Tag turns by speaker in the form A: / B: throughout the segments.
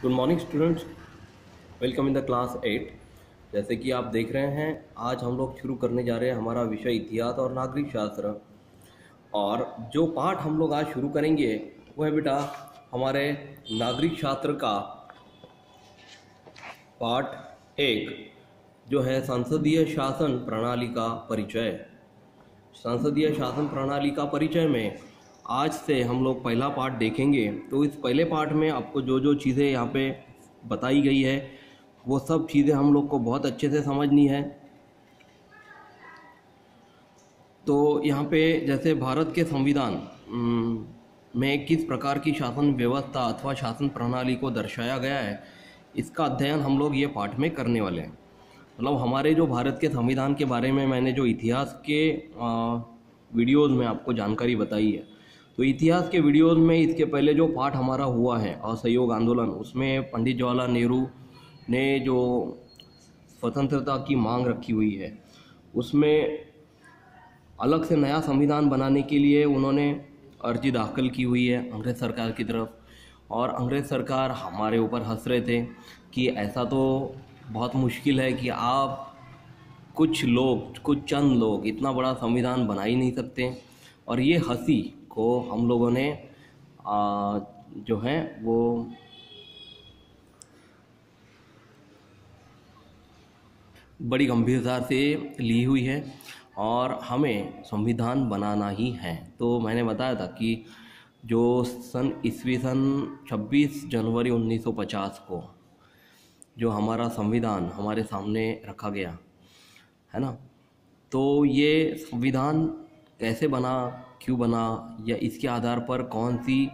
A: Good morning students, welcome in the class 8। जैसे कि आप देख रहे हैं, आज हम लोग शुरू करने जा रहे हैं हमारा विषय इतिहास और नागरिक शास्त्र। और जो पाठ हम लोग आज शुरू करेंगे वो है बेटा हमारे नागरिक शास्त्र का पाठ 1, जो है संसदीय शासन प्रणाली का परिचय। संसदीय शासन प्रणाली का परिचय में आज से हम लोग पहला पार्ट देखेंगे। तो इस पहले पार्ट में आपको जो जो चीज़ें यहाँ पे बताई गई है वो सब चीज़ें हम लोग को बहुत अच्छे से समझनी है। तो यहाँ पे जैसे भारत के संविधान में किस प्रकार की शासन व्यवस्था अथवा शासन प्रणाली को दर्शाया गया है, इसका अध्ययन हम लोग ये पाठ में करने वाले हैं। मतलब हमारे जो भारत के संविधान के बारे में मैंने जो इतिहास के वीडियोज़ में आपको जानकारी बताई है, तो इतिहास के वीडियोज़ में इसके पहले जो पाठ हमारा हुआ है असहयोग आंदोलन, उसमें पंडित जवाहरलाल नेहरू ने जो स्वतंत्रता की मांग रखी हुई है, उसमें अलग से नया संविधान बनाने के लिए उन्होंने अर्जी दाखिल की हुई है अंग्रेज़ सरकार की तरफ। और अंग्रेज़ सरकार हमारे ऊपर हंस रहे थे कि ऐसा तो बहुत मुश्किल है कि आप कुछ चंद लोग इतना बड़ा संविधान बना ही नहीं सकते। और ये हंसी को हम लोगों ने जो है वो बड़ी गंभीरता से ली हुई है और हमें संविधान बनाना ही है। तो मैंने बताया था कि जो ईस्वी सन 26 जनवरी 1950 को जो हमारा संविधान हमारे सामने रखा गया है ना, तो ये संविधान कैसे बना, क्यों बना, या इसके आधार पर कौन सी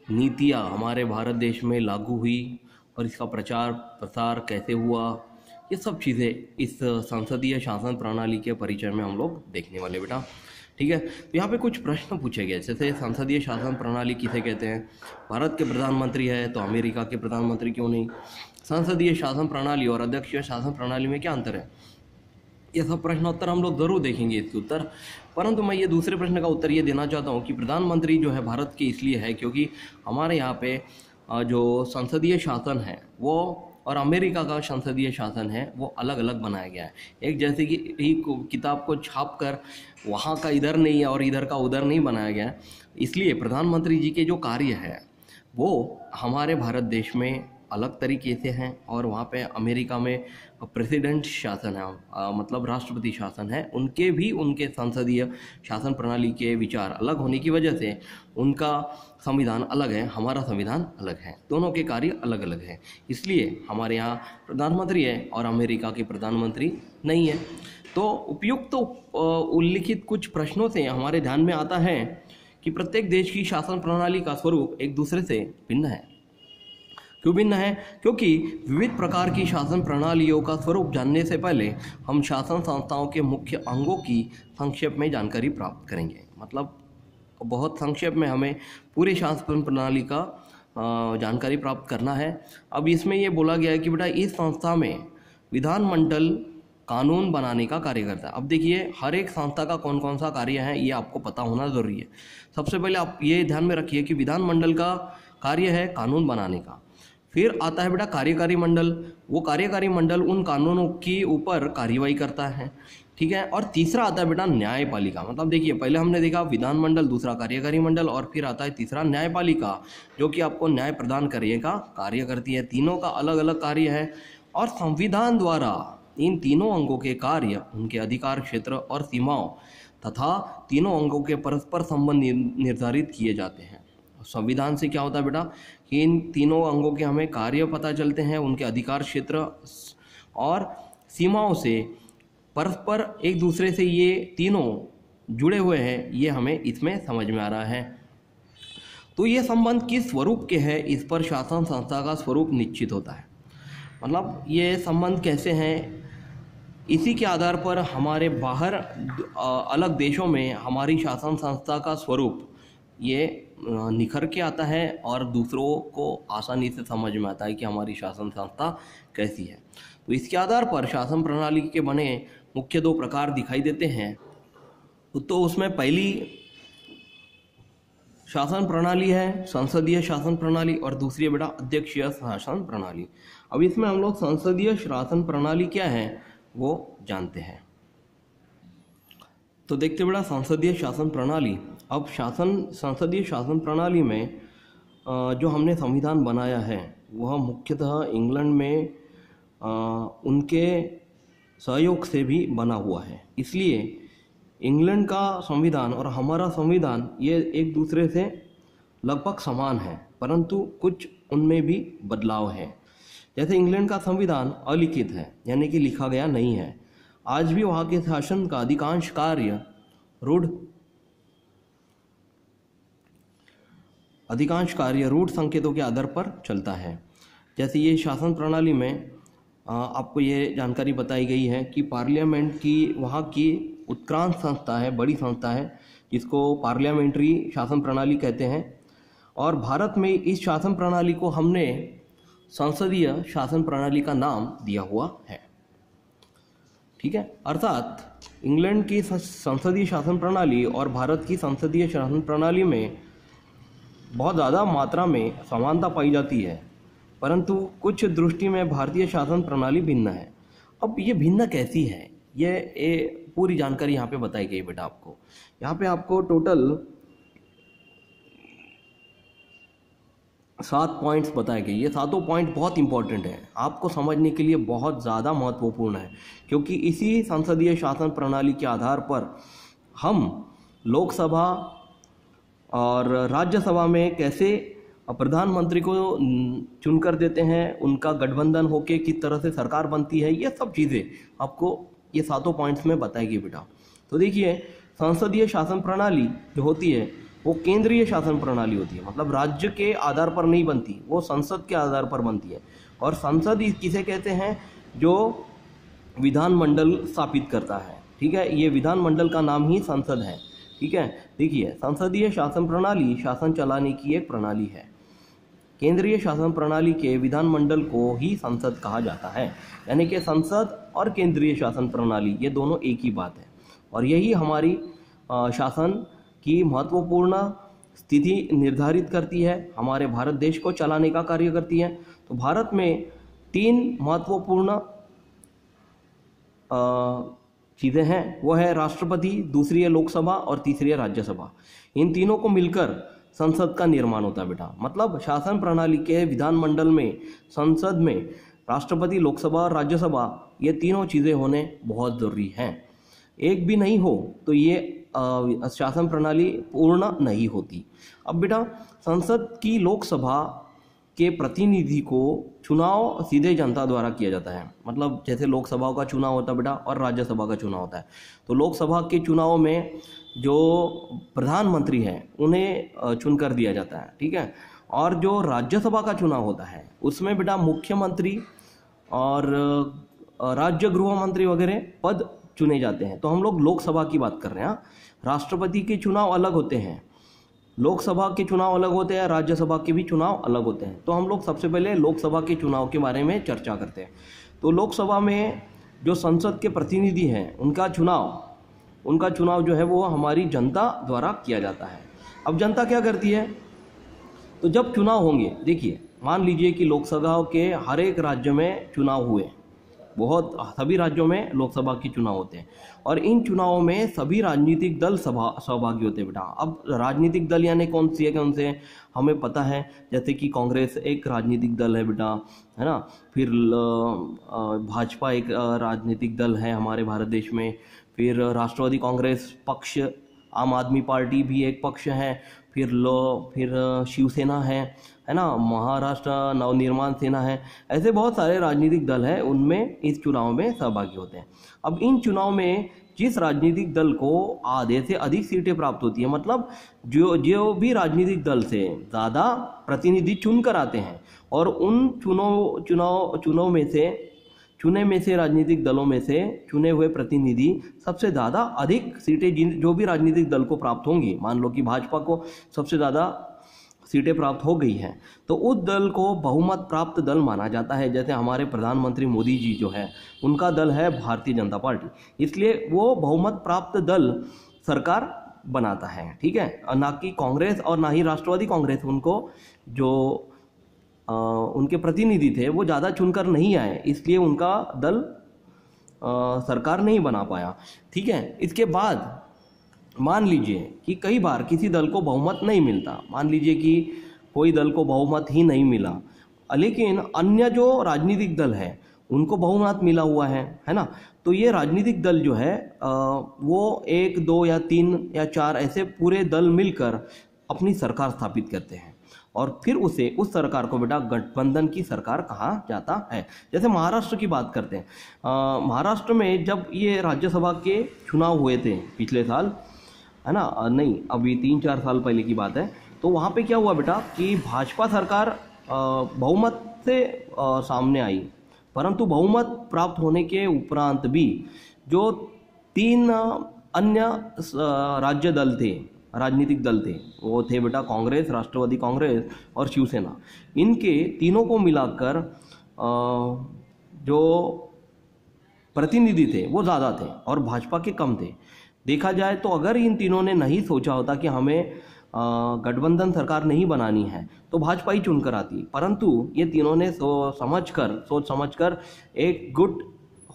A: नीतियाँ हमारे भारत देश में लागू हुई और इसका प्रचार प्रसार कैसे हुआ, ये सब चीज़ें इस संसदीय शासन प्रणाली के परिचय में हम लोग देखने वाले बेटा। ठीक है, तो यहाँ पे कुछ प्रश्न पूछे गए, जैसे संसदीय शासन प्रणाली किसे कहते हैं, भारत के प्रधानमंत्री है तो अमेरिका के प्रधानमंत्री क्यों नहीं, संसदीय शासन प्रणाली और अध्यक्षीय शासन प्रणाली में क्या अंतर है, ये सब प्रश्नोत्तर हम लोग ज़रूर देखेंगे इसके उत्तर। परंतु मैं ये दूसरे प्रश्न का उत्तर ये देना चाहता हूँ कि प्रधानमंत्री जो है भारत के इसलिए है क्योंकि हमारे यहाँ पे जो संसदीय शासन है वो और अमेरिका का संसदीय शासन है वो अलग अलग बनाया गया है। एक जैसे कि ही किताब को छाप कर वहाँ का इधर नहीं है और इधर का उधर नहीं बनाया गया है, इसलिए प्रधानमंत्री जी के जो कार्य है वो हमारे भारत देश में अलग तरीके से हैं और वहाँ पे अमेरिका में प्रेसिडेंट शासन है, मतलब राष्ट्रपति शासन है, उनके भी उनके संसदीय शासन प्रणाली के विचार अलग होने की वजह से उनका संविधान अलग है, हमारा संविधान अलग है, दोनों के कार्य अलग अलग हैं। इसलिए हमारे यहाँ प्रधानमंत्री है और अमेरिका के प्रधानमंत्री नहीं है। तो उपयुक्त उल्लिखित कुछ प्रश्नों से हमारे ध्यान में आता है कि प्रत्येक देश की शासन प्रणाली का स्वरूप एक दूसरे से भिन्न है। क्यों भिन्न है? क्योंकि विविध प्रकार की शासन प्रणालियों का स्वरूप जानने से पहले हम शासन संस्थाओं के मुख्य अंगों की संक्षेप में जानकारी प्राप्त करेंगे। मतलब बहुत संक्षेप में हमें पूरे शासन प्रणाली का जानकारी प्राप्त करना है। अब इसमें ये बोला गया है कि बेटा इस संस्था में विधानमंडल कानून बनाने का कार्य करता है। अब देखिए हर एक संस्था का कौन कौन सा कार्य है ये आपको पता होना ज़रूरी है। सबसे पहले आप ये ध्यान में रखिए कि विधानमंडल का कार्य है कानून बनाने का। फिर आता है बेटा कार्यकारी मंडल, वो कार्यकारी मंडल उन कानूनों के ऊपर कार्यवाही करता है। ठीक है, और तीसरा आता है बेटा न्यायपालिका। मतलब देखिए पहले हमने देखा विधानमंडल, दूसरा कार्यकारी मंडल और फिर आता है तीसरा न्यायपालिका, जो कि आपको न्याय प्रदान करने का कार्य करती है। तीनों का अलग अलग कार्य है और संविधान द्वारा इन तीनों अंगों के कार्य, उनके अधिकार क्षेत्र और सीमाओं तथा तीनों अंगों के परस्पर संबंध निर्धारित किए जाते हैं। संविधान से क्या होता है बेटा कि इन तीनों अंगों के हमें कार्य पता चलते हैं, उनके अधिकार क्षेत्र और सीमाओं से परस्पर एक दूसरे से ये तीनों जुड़े हुए हैं, ये हमें इसमें समझ में आ रहा है। तो ये संबंध किस स्वरूप के हैं, इस पर शासन संस्था का स्वरूप निश्चित होता है। मतलब ये संबंध कैसे हैं, इसी के आधार पर हमारे बाहर अलग देशों में हमारी शासन संस्था का स्वरूप ये निखर के आता है और दूसरों को आसानी से समझ में आता है कि हमारी शासन संस्था कैसी है। तो इसके आधार पर शासन प्रणाली के बने मुख्य दो प्रकार दिखाई देते हैं। तो उसमें पहली शासन प्रणाली है संसदीय शासन प्रणाली और दूसरी है बेटा अध्यक्षीय शासन प्रणाली। अब इसमें हम लोग संसदीय शासन प्रणाली क्या है वो जानते हैं। तो देखते बेटा संसदीय शासन प्रणाली। अब संसदीय शासन प्रणाली में जो हमने संविधान बनाया है वह मुख्यतः इंग्लैंड में उनके सहयोग से भी बना हुआ है। इसलिए इंग्लैंड का संविधान और हमारा संविधान ये एक दूसरे से लगभग समान है, परंतु कुछ उनमें भी बदलाव है। जैसे इंग्लैंड का संविधान अलिखित है, यानी कि लिखा गया नहीं है। आज भी वहाँ के शासन का अधिकांश कार्य रूढ़ संकेतों के आधार पर चलता है। जैसे ये शासन प्रणाली में आपको ये जानकारी बताई गई है कि पार्लियामेंट की वहाँ की उत्क्रांत संस्था है, बड़ी संस्था है, जिसको पार्लियामेंट्री शासन प्रणाली कहते हैं। और भारत में इस शासन प्रणाली को हमने संसदीय शासन प्रणाली का नाम दिया हुआ है। ठीक है, अर्थात इंग्लैंड की संसदीय शासन प्रणाली और भारत की संसदीय शासन प्रणाली में बहुत ज़्यादा मात्रा में समानता पाई जाती है, परंतु कुछ दृष्टि में भारतीय शासन प्रणाली भिन्न है। अब ये भिन्न कैसी है, ये पूरी जानकारी यहाँ पे बताई गई बेटा आपको। यहाँ पे आपको टोटल 7 पॉइंट्स बताए गए। ये 7 पॉइंट बहुत इंपॉर्टेंट है, आपको समझने के लिए बहुत ज़्यादा महत्वपूर्ण है, क्योंकि इसी संसदीय शासन प्रणाली के आधार पर हम लोकसभा और राज्यसभा में कैसे प्रधानमंत्री को चुनकर देते हैं, उनका गठबंधन होके किस तरह से सरकार बनती है, ये सब चीज़ें आपको ये 7 पॉइंट्स में बताएगी बेटा। तो देखिए, संसदीय शासन प्रणाली जो होती है वो केंद्रीय शासन प्रणाली होती है, मतलब राज्य के आधार पर नहीं बनती, वो संसद के आधार पर बनती है। और संसद किसे कहते हैं, जो विधानमंडल स्थापित करता है। ठीक है, ये विधानमंडल का नाम ही संसद है। ठीक है, देखिए, संसदीय शासन प्रणाली शासन चलाने की एक प्रणाली है। केंद्रीय शासन प्रणाली के विधानमंडल को ही संसद कहा जाता है, यानी कि संसद और केंद्रीय शासन प्रणाली ये दोनों एक ही बात है। और यही हमारी शासन की महत्वपूर्ण स्थिति निर्धारित करती है, हमारे भारत देश को चलाने का कार्य करती है। तो भारत में 3 महत्वपूर्ण चीज़ें हैं, वो है राष्ट्रपति, दूसरी है लोकसभा और तीसरी है राज्यसभा। इन तीनों को मिलकर संसद का निर्माण होता है बेटा। मतलब शासन प्रणाली के विधानमंडल में, संसद में राष्ट्रपति, लोकसभा और राज्यसभा ये तीनों चीज़ें होने बहुत ज़रूरी हैं। एक भी नहीं हो तो ये शासन प्रणाली पूर्ण नहीं होती। अब बेटा, संसद की लोकसभा के प्रतिनिधि को चुनाव सीधे जनता द्वारा किया जाता है। मतलब जैसे लोकसभा का चुनाव होता है बेटा और राज्यसभा का चुनाव होता है, तो लोकसभा के चुनाव में जो प्रधानमंत्री हैं उन्हें चुनकर दिया जाता है। ठीक है, और जो राज्यसभा का चुनाव होता है उसमें बेटा मुख्यमंत्री और राज्य गृह मंत्री वगैरह पद चुने जाते हैं। तो हम लोग लोकसभा की बात कर रहे हैं। राष्ट्रपति के चुनाव अलग होते हैं, लोकसभा के चुनाव अलग होते हैं, राज्यसभा के भी चुनाव अलग होते हैं। तो हम लोग सबसे पहले लोकसभा के चुनाव के बारे में चर्चा करते हैं। तो लोकसभा में जो संसद के प्रतिनिधि हैं उनका चुनाव जो है वो हमारी जनता द्वारा किया जाता है। अब जनता क्या करती है, तो जब चुनाव होंगे, देखिए मान लीजिए कि लोकसभा के हर एक राज्य में चुनाव हुए, सभी राज्यों में लोकसभा के चुनाव होते हैं और इन चुनावों में सभी राजनीतिक दल सहभागी होते हैं बेटा। अब राजनीतिक दल यानी कौन से हमें पता है, जैसे कि कांग्रेस एक राजनीतिक दल है बेटा, है ना। फिर भाजपा एक राजनीतिक दल है हमारे भारत देश में। फिर राष्ट्रवादी कांग्रेस पक्ष, आम आदमी पार्टी भी एक पक्ष है। फिर शिवसेना है ना, महाराष्ट्र नवनिर्माण सेना है। ऐसे बहुत सारे राजनीतिक दल हैं, उनमें इस चुनाव में सहभागी होते हैं। अब इन चुनाव में जिस राजनीतिक दल को आधे से अधिक सीटें प्राप्त होती है, मतलब जो भी राजनीतिक दल से ज़्यादा प्रतिनिधि चुनकर आते हैं और उन चुनाव में से राजनीतिक दलों में से चुने हुए प्रतिनिधि सबसे ज़्यादा अधिक सीटें जो भी राजनीतिक दल को प्राप्त होंगी, मान लो कि भाजपा को सबसे ज़्यादा सीटें प्राप्त हो गई हैं, तो उस दल को बहुमत प्राप्त दल माना जाता है। जैसे हमारे प्रधानमंत्री मोदी जी जो है, उनका दल है भारतीय जनता पार्टी, इसलिए वो बहुमत प्राप्त दल सरकार बनाता है, ठीक है, और ना कि कांग्रेस और ना ही राष्ट्रवादी कांग्रेस उनको जो उनके प्रतिनिधि थे वो ज़्यादा चुनकर नहीं आए, इसलिए उनका दल सरकार नहीं बना पाया, ठीक है। इसके बाद मान लीजिए कि कई बार किसी दल को बहुमत नहीं मिलता, मान लीजिए कि कोई दल को बहुमत ही नहीं मिला, लेकिन अन्य जो राजनीतिक दल है उनको बहुमत मिला हुआ है ना। तो ये राजनीतिक दल जो है वो 1, 2 या 3 या 4 ऐसे पूरे दल मिलकर अपनी सरकार स्थापित करते हैं और फिर उस सरकार को बेटा गठबंधन की सरकार कहा जाता है। जैसे महाराष्ट्र की बात करते हैं, महाराष्ट्र में जब ये राज्यसभा के चुनाव हुए थे पिछले साल, है ना, नहीं अभी 3-4 साल पहले की बात है, तो वहाँ पे क्या हुआ बेटा कि भाजपा सरकार बहुमत से सामने आई, परंतु बहुमत प्राप्त होने के उपरांत भी जो 3 अन्य राज्य दल थे, राजनीतिक दल थे, वो थे बेटा कांग्रेस, राष्ट्रवादी कांग्रेस और शिवसेना, इनके तीनों को मिलाकर जो प्रतिनिधि थे वो ज़्यादा थे और भाजपा के कम थे। देखा जाए तो अगर इन तीनों ने नहीं सोचा होता कि हमें गठबंधन सरकार नहीं बनानी है तो भाजपा ही चुनकर आती, परंतु ये तीनों ने सोच समझकर एक गुट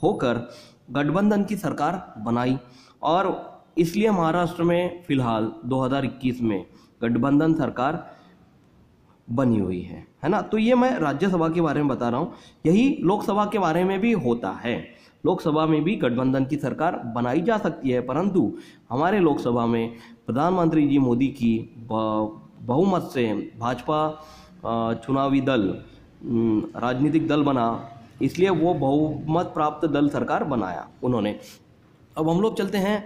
A: होकर गठबंधन की सरकार बनाई और इसलिए महाराष्ट्र में फिलहाल 2021 में गठबंधन सरकार बनी हुई है ना। तो ये मैं राज्यसभा के बारे में बता रहा हूँ, यही लोकसभा के बारे में भी होता है। लोकसभा में भी गठबंधन की सरकार बनाई जा सकती है, परंतु हमारे लोकसभा में प्रधानमंत्री जी मोदी की बहुमत से भाजपा चुनावी दल राजनीतिक दल बना, इसलिए वो बहुमत प्राप्त दल सरकार बनाया उन्होंने। अब हम लोग चलते हैं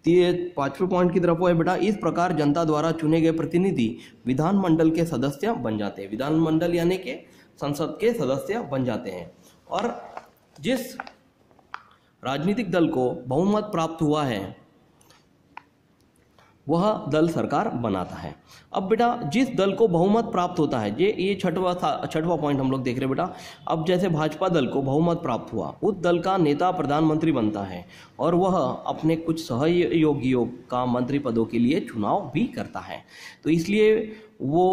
A: 5वें पॉइंट की तरफ, वो है बेटा इस प्रकार जनता द्वारा चुने गए प्रतिनिधि विधानमंडल के सदस्य बन जाते हैं। विधानमंडल यानी कि संसद के सदस्य बन जाते हैं और जिस राजनीतिक दल को बहुमत प्राप्त हुआ है वह दल सरकार बनाता है। अब बेटा जिस दल को बहुमत प्राप्त होता है, ये छठवां पॉइंट हम लोग देख रहे हैं बेटा। अब जैसे भाजपा दल को बहुमत प्राप्त हुआ, उस दल का नेता प्रधानमंत्री बनता है और वह अपने कुछ सहयोगियों का मंत्री पदों के लिए चुनाव भी करता है। तो इसलिए वो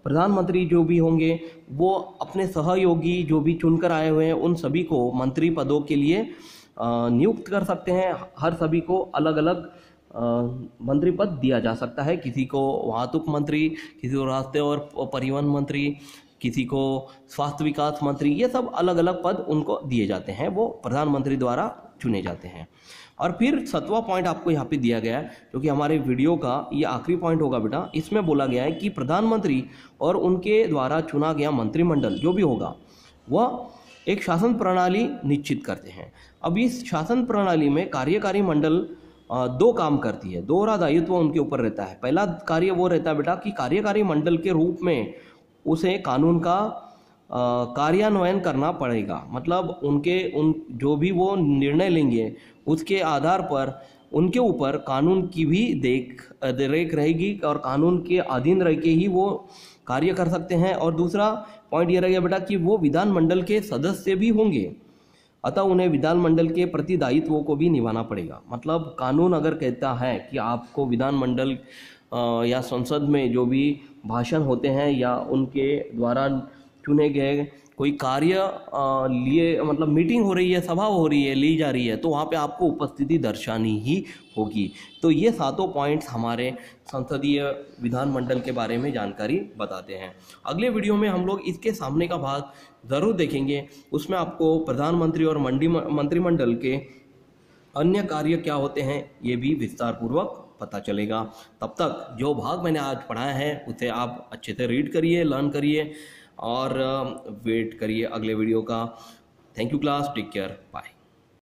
A: प्रधानमंत्री जो भी होंगे वो अपने सहयोगी जो भी चुनकर आए हुए हैं उन सभी को मंत्री पदों के लिए नियुक्त कर सकते हैं। हर सभी को अलग अलग मंत्री पद दिया जा सकता है, किसी को वाहतुक मंत्री, किसी को रास्ते और परिवहन मंत्री, किसी को स्वास्थ्य विकास मंत्री, ये सब अलग अलग पद उनको दिए जाते हैं, वो प्रधानमंत्री द्वारा चुने जाते हैं। और फिर 7वां पॉइंट आपको यहाँ पे दिया गया है जो कि हमारे वीडियो का ये आखिरी पॉइंट होगा बेटा। इसमें बोला गया है कि प्रधानमंत्री और उनके द्वारा चुना गया मंत्रिमंडल जो भी होगा वह एक शासन प्रणाली निश्चित करते हैं। अब इस शासन प्रणाली में कार्यकारी मंडल 2 काम करती है, 2 दायित्व उनके ऊपर रहता है। पहला कार्य वो रहता है बेटा कि कार्यकारी मंडल के रूप में उसे कानून का कार्यान्वयन करना पड़ेगा, मतलब उन जो भी वो निर्णय लेंगे उसके आधार पर उनके ऊपर कानून की भी देख रेख रहेगी और कानून के अधीन रह के ही वो कार्य कर सकते हैं। और दूसरा पॉइंट ये रह गया बेटा कि वो विधानमंडल के सदस्य भी होंगे, अतः उन्हें विधानमंडल के प्रति दायित्वों को भी निभाना पड़ेगा। मतलब कानून अगर कहता है कि आपको विधानमंडल या संसद में जो भी भाषण होते हैं या उनके द्वारा चुने गए कोई कार्य लिए, मतलब मीटिंग हो रही है, सभा हो रही है, ली जा रही है, तो वहाँ पे आपको उपस्थिति दर्शानी ही होगी। तो ये 7 पॉइंट्स हमारे संसदीय विधानमंडल के बारे में जानकारी बताते हैं। अगले वीडियो में हम लोग इसके सामने का भाग ज़रूर देखेंगे, उसमें आपको प्रधानमंत्री और मंत्रिमंडल के अन्य कार्य क्या होते हैं ये भी विस्तार पूर्वक पता चलेगा। तब तक जो भाग मैंने आज पढ़ाया है उसे आप अच्छे से रीड करिए, लर्न करिए और वेट करिए अगले वीडियो का। Thank you class, take care, bye.